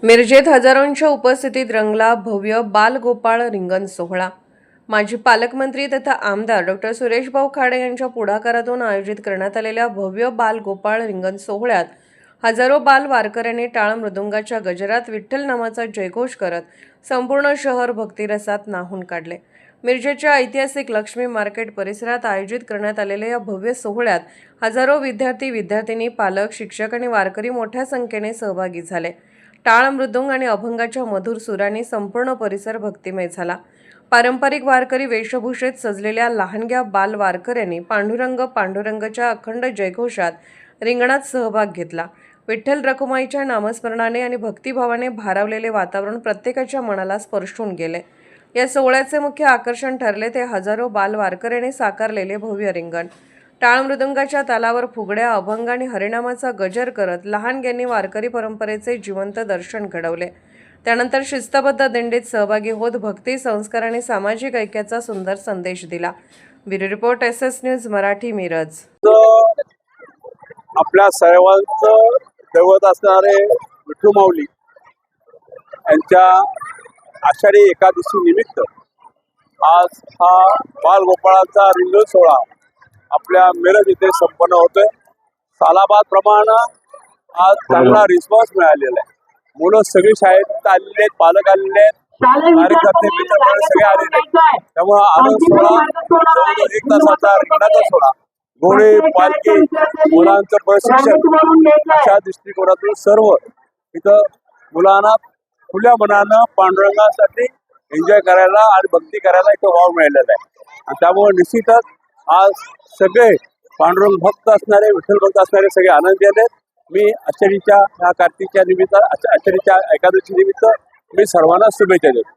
मिरजेत हजारोंच्या उपस्थितीत रंगला भव्य बालगोपाळ रिंगण सोहळा। माजी पालकमंत्री तथा आमदार डॉ. सुरेशभाऊ खाडे यांच्या पुढाकारातून आयोजित करण्यात आलेल्या भव्य बालगोपाळ रिंगण सोहळ्यात हजारो बाल वारकऱ्यांनी टाळ मृदुंगाच्या गजरात विठ्ठल नामाचा जयघोष करत संपूर्ण शहर भक्तिरसात न्हाऊन काढले। मिरजेच्या ऐतिहासिक लक्ष्मी मार्केट परिसरात आयोजित करण्यात आलेल्या या भव्य सोहळ्यात हजारो विद्यार्थी, विद्यार्थिनी, पालक, शिक्षक आणि वारकरी मोठ्या संख्येने सहभागी झाले। टाळ मृदुंग आणि अभंगाच्या मधुर सुरांनी संपूर्ण परिसर भक्तिमय झाला। पारंपरिक वारकरी वेशभूषेत सजलेल्या लहानग्या बाल वारकऱ्यांनी पांडुरंग पांडुरंगच्या अखंड जयघोषात रिंगणात सहभाग घेतला। विठ्ठल रखुमाईच्या नामस्मरणाने आणि भक्तिभावाने भारावलेले वातावरण प्रत्येकाच्या मनाला स्पर्शून गेले। या सोहळ्याचे मुख्य आकर्षण ठरले ते हजारो बाल वारकऱ्यांनी साकारलेले भव्य रिंगण। टाळ मृदुंगाच्या तालावर फुगड्या, अभंग आणि हरिनामाचा गजर करत लहानग्यांनी वारकरी परंपरेचे जिवंत दर्शन घडवले। त्यानंतर शिस्तबद्ध दिंडीत सहभागी होत भक्ती, संस्कार आणि सामाजिक ऐक्याचा सुंदर संदेश दिला। Bureau report SS news Marathi, Miraj. आपल्या सर्वांचं दैवत असणारे विठू माऊली यांच्या आषाढी एकादशी निमित्त आज हा बालगोपाळाचा रिंगण सोहळा आपल्या मिरज येथे संपन्न होतोय। सालाबादप्रमाणे आज चांगला रिस्पॉन्स मिळालेला आहे। मुलं सगळी शाळेत आलेले आहेत, पालक आलेले आहेत, कार्यकर्ते मित्रमंडळी सगळे आलेले आहेत। त्यामुळे आनंद सोहळा जवळजवळ 1 तासाचा रिंगणाचा सोहळा, घोडे, पालखी, मुलांचं प्रशिक्षण अशा दृष्टिकोनातून सर्व इथं मुलांना खुल्या मनानं पांडुरंगासाठी एन्जॉय करायला आणि भक्ती करायला इथं वाव मिळालेला आहे। आणि त्यामुळे निश्चितच आज सगळे पांडुरंग भक्त असणारे, विठ्ठल भक्त असणारे सगळे आनंदी आहेत। मी आषाढीच्या या कार्तिकच्या निमित्त, आषाढीच्या एकादशी निमित्त मी सर्वांना शुभेच्छा देतो।